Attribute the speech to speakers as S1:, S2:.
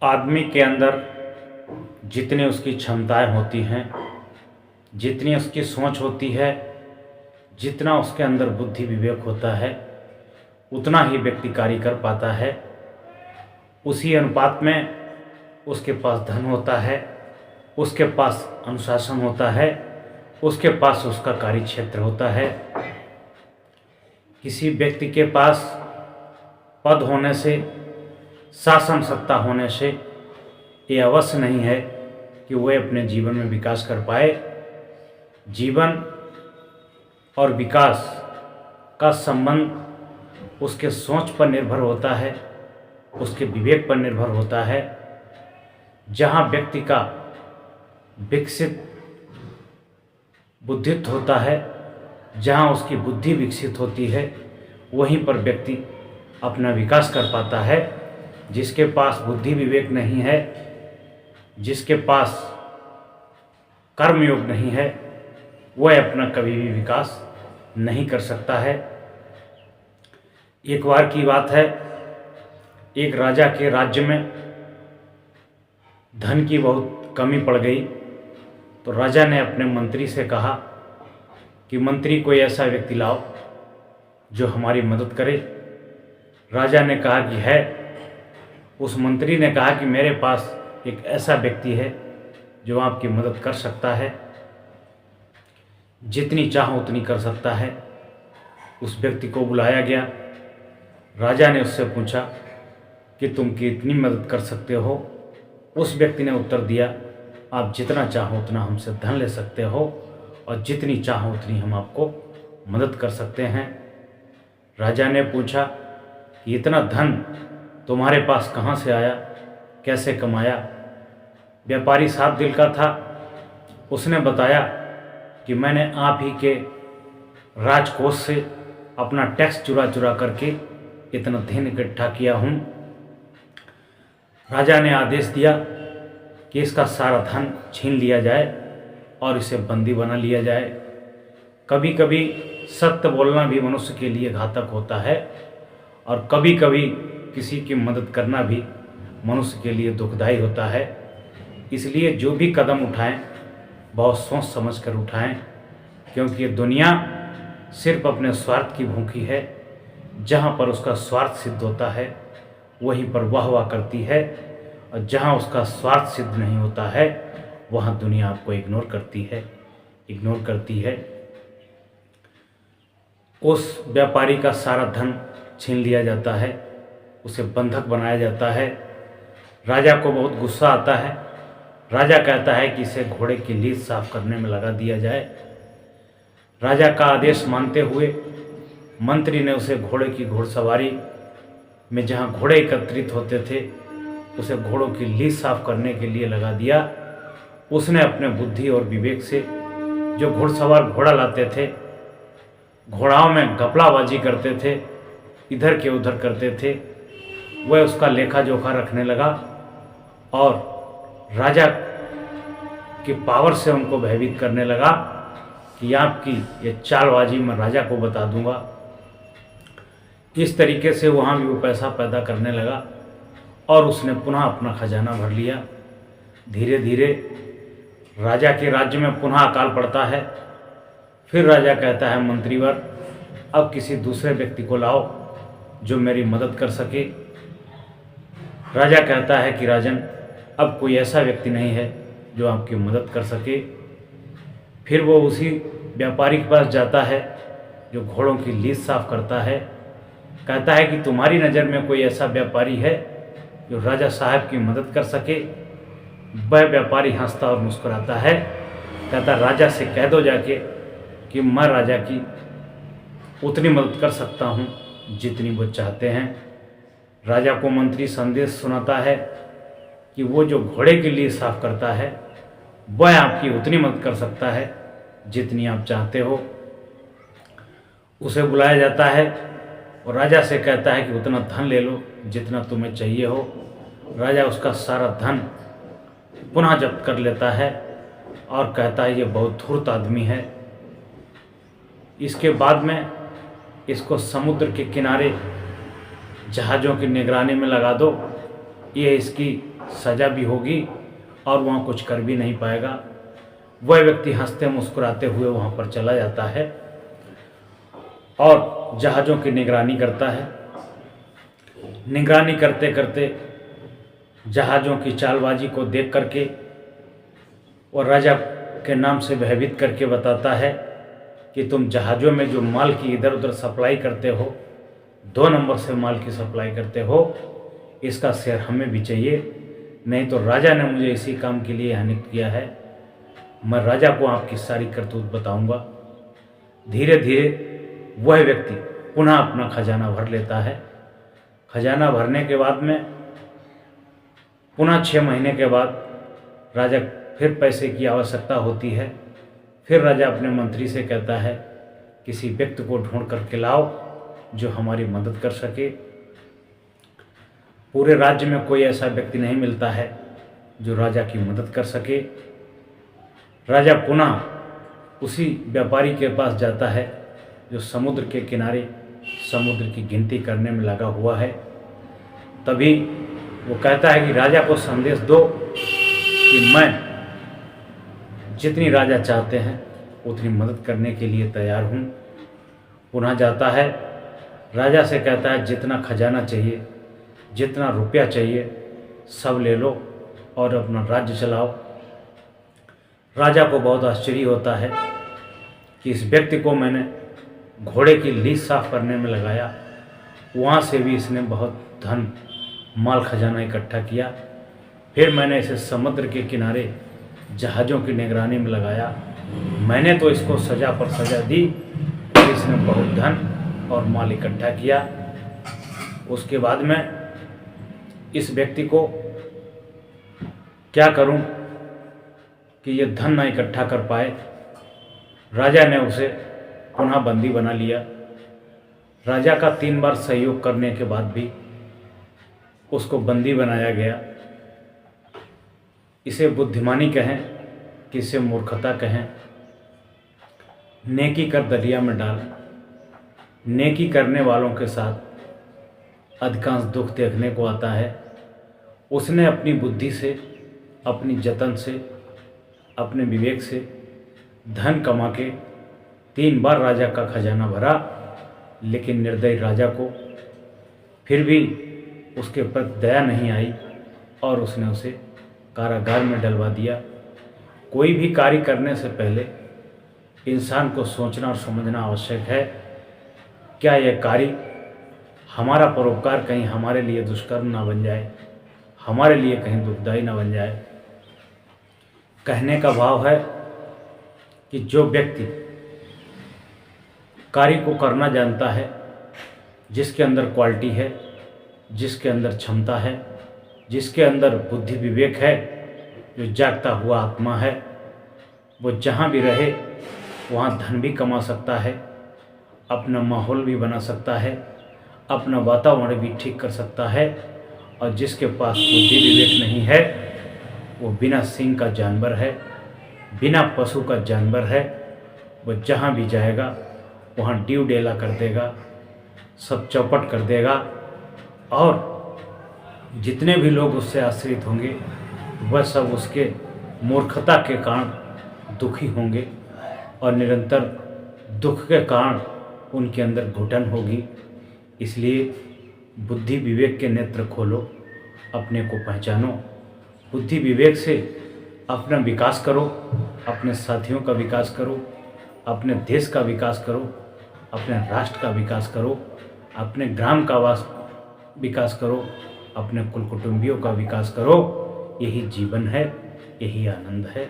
S1: आदमी के अंदर जितनी उसकी क्षमताएं होती हैं, जितनी उसकी सोच होती है, जितना उसके अंदर बुद्धि विवेक होता है, उतना ही व्यक्ति कार्य कर पाता है। उसी अनुपात में उसके पास धन होता है, उसके पास अनुशासन होता है, उसके पास उसका कार्य क्षेत्र होता है। किसी व्यक्ति के पास पद होने से, शासन सत्ता होने से ये अवश्य नहीं है कि वह अपने जीवन में विकास कर पाए। जीवन और विकास का संबंध उसके सोच पर निर्भर होता है, उसके विवेक पर निर्भर होता है। जहाँ व्यक्ति का विकसित बुद्धित्व होता है, जहाँ उसकी बुद्धि विकसित होती है, वहीं पर व्यक्ति अपना विकास कर पाता है। जिसके पास बुद्धि विवेक नहीं है, जिसके पास कर्मयोग नहीं है, वह अपना कभी भी विकास नहीं कर सकता है। एक बार की बात है, एक राजा के राज्य में धन की बहुत कमी पड़ गई। तो राजा ने अपने मंत्री से कहा कि मंत्री कोई ऐसा व्यक्ति लाओ जो हमारी मदद करे। राजा ने कहा कि है। उस मंत्री ने कहा कि मेरे पास एक ऐसा व्यक्ति है जो आपकी मदद कर सकता है, जितनी चाहो उतनी कर सकता है। उस व्यक्ति को बुलाया गया। राजा ने उससे पूछा कि तुम कितनी मदद कर सकते हो। उस व्यक्ति ने उत्तर दिया, आप जितना चाहो उतना हमसे धन ले सकते हो और जितनी चाहो उतनी हम आपको मदद कर सकते हैं। राजा ने पूछा कि इतना धन तुम्हारे पास कहाँ से आया, कैसे कमाया। व्यापारी साफ दिल का था। उसने बताया कि मैंने आप ही के राजकोष से अपना टैक्स चुरा चुरा करके इतना धन इकट्ठा किया हूँ। राजा ने आदेश दिया कि इसका सारा धन छीन लिया जाए और इसे बंदी बना लिया जाए। कभी कभी सत्य बोलना भी मनुष्य के लिए घातक होता है और कभी कभी किसी की मदद करना भी मनुष्य के लिए दुखदायी होता है। इसलिए जो भी कदम उठाएं बहुत सोच समझ कर उठाएं, क्योंकि ये दुनिया सिर्फ अपने स्वार्थ की भूखी है। जहाँ पर उसका स्वार्थ सिद्ध होता है वहीं पर वाह वाह करती है, और जहाँ उसका स्वार्थ सिद्ध नहीं होता है वहाँ दुनिया आपको इग्नोर करती है। उस व्यापारी का सारा धन छीन लिया जाता है, उसे बंधक बनाया जाता है। राजा को बहुत गुस्सा आता है। राजा कहता है कि इसे घोड़े की लीद साफ करने में लगा दिया जाए। राजा का आदेश मानते हुए मंत्री ने उसे घोड़े की घुड़सवारी में जहाँ घोड़े एकत्रित होते थे उसे घोड़ों की लीद साफ करने के लिए लगा दिया। उसने अपने बुद्धि और विवेक से जो घुड़सवार घोड़ा लाते थे, घोड़ाओं में घपलाबाजी करते थे, इधर के उधर करते थे, वह उसका लेखा जोखा रखने लगा और राजा की पावर से उनको भयभीत करने लगा कि आपकी ये चालबाजी मैं राजा को बता दूंगा। इस तरीके से वहाँ भी वो पैसा पैदा करने लगा और उसने पुनः अपना खजाना भर लिया। धीरे धीरे राजा के राज्य में पुनः अकाल पड़ता है। फिर राजा कहता है मंत्रीवर, अब किसी दूसरे व्यक्ति को लाओ जो मेरी मदद कर सके। राजा कहता है कि राजन, अब कोई ऐसा व्यक्ति नहीं है जो आपकी मदद कर सके। फिर वो उसी व्यापारी के पास जाता है जो घोड़ों की लीद साफ करता है। कहता है कि तुम्हारी नज़र में कोई ऐसा व्यापारी है जो राजा साहब की मदद कर सके। वह व्यापारी हंसता और मुस्कुराता है। कहता, राजा से कह दो जाके कि मैं राजा की उतनी मदद कर सकता हूँ जितनी वो चाहते हैं। राजा को मंत्री संदेश सुनाता है कि वो जो घोड़े के लिए साफ करता है वह आपकी उतनी मदद कर सकता है जितनी आप चाहते हो। उसे बुलाया जाता है और राजा से कहता है कि उतना धन ले लो जितना तुम्हें चाहिए हो। राजा उसका सारा धन पुनः जब्त कर लेता है और कहता है ये बहुत धूर्त आदमी है। इसके बाद में इसको समुद्र के किनारे जहाज़ों की निगरानी में लगा दो, ये इसकी सज़ा भी होगी और वहाँ कुछ कर भी नहीं पाएगा। वह व्यक्ति हंसते मुस्कुराते हुए वहाँ पर चला जाता है और जहाज़ों की निगरानी करता है। निगरानी करते करते जहाज़ों की चालबाजी को देख करके और राजा के नाम से भयभीत करके बताता है कि तुम जहाज़ों में जो माल की इधर उधर सप्लाई करते हो, 2 नंबर से माल की सप्लाई करते हो, इसका शेयर हमें भी चाहिए, नहीं तो राजा ने मुझे इसी काम के लिए यहाँ नियुक्त किया है। मैं राजा को आपकी सारी करतूत बताऊंगा। धीरे धीरे वह व्यक्ति पुनः अपना खजाना भर लेता है। खजाना भरने के बाद में पुनः 6 महीने के बाद राजा फिर पैसे की आवश्यकता होती है। फिर राजा अपने मंत्री से कहता है किसी व्यक्ति को ढूंढ करके लाओ जो हमारी मदद कर सके। पूरे राज्य में कोई ऐसा व्यक्ति नहीं मिलता है जो राजा की मदद कर सके। राजा पुनः उसी व्यापारी के पास जाता है जो समुद्र के किनारे समुद्र की गिनती करने में लगा हुआ है। तभी वो कहता है कि राजा को संदेश दो कि मैं जितनी राजा चाहते हैं उतनी मदद करने के लिए तैयार हूँ। पुनः जाता है, राजा से कहता है जितना खजाना चाहिए, जितना रुपया चाहिए सब ले लो और अपना राज्य चलाओ। राजा को बहुत आश्चर्य होता है कि इस व्यक्ति को मैंने घोड़े की लीज साफ करने में लगाया, वहाँ से भी इसने बहुत धन माल खजाना इकट्ठा किया। फिर मैंने इसे समुद्र के किनारे जहाज़ों की निगरानी में लगाया, मैंने तो इसको सज़ा पर सज़ा दी, इसने बहुत धन और माल इकट्ठा किया। उसके बाद में इस व्यक्ति को क्या करूं कि ये धन ना इकट्ठा कर पाए। राजा ने उसे पुनः बंदी बना लिया। राजा का 3 बार सहयोग करने के बाद भी उसको बंदी बनाया गया। इसे बुद्धिमानी कहें कि इसे मूर्खता कहें। नेकी कर दरिया में डाल। नेकी करने वालों के साथ अधिकांश दुख देखने को आता है। उसने अपनी बुद्धि से, अपनी जतन से, अपने विवेक से धन कमा के 3 बार राजा का खजाना भरा, लेकिन निर्दयी राजा को फिर भी उसके प्रति दया नहीं आई और उसने उसे कारागार में डलवा दिया। कोई भी कार्य करने से पहले इंसान को सोचना और समझना आवश्यक है। क्या यह कार्य, हमारा परोपकार कहीं हमारे लिए दुष्कर्म ना बन जाए, हमारे लिए कहीं दुखदायी ना बन जाए। कहने का भाव है कि जो व्यक्ति कार्य को करना जानता है, जिसके अंदर क्वालिटी है, जिसके अंदर क्षमता है, जिसके अंदर बुद्धि विवेक है, जो जागता हुआ आत्मा है, वो जहाँ भी रहे वहाँ धन भी कमा सकता है, अपना माहौल भी बना सकता है, अपना वातावरण भी ठीक कर सकता है। और जिसके पास बुद्धि विवेक नहीं है वो बिना सींग का जानवर है, बिना पशु का जानवर है। वो जहाँ भी जाएगा वहाँ ड्यू डेला कर देगा, सब चौपट कर देगा और जितने भी लोग उससे आश्रित होंगे वह सब उसके मूर्खता के कारण दुखी होंगे और निरंतर दुख के कारण उनके अंदर घुटन होगी। इसलिए बुद्धि विवेक के नेत्र खोलो, अपने को पहचानो, बुद्धि विवेक से अपना विकास करो, अपने साथियों का विकास करो, अपने देश का विकास करो, अपने राष्ट्र का विकास करो, अपने ग्राम का विकास करो, अपने कुल कुटुंबियों का विकास करो। यही जीवन है, यही आनंद है।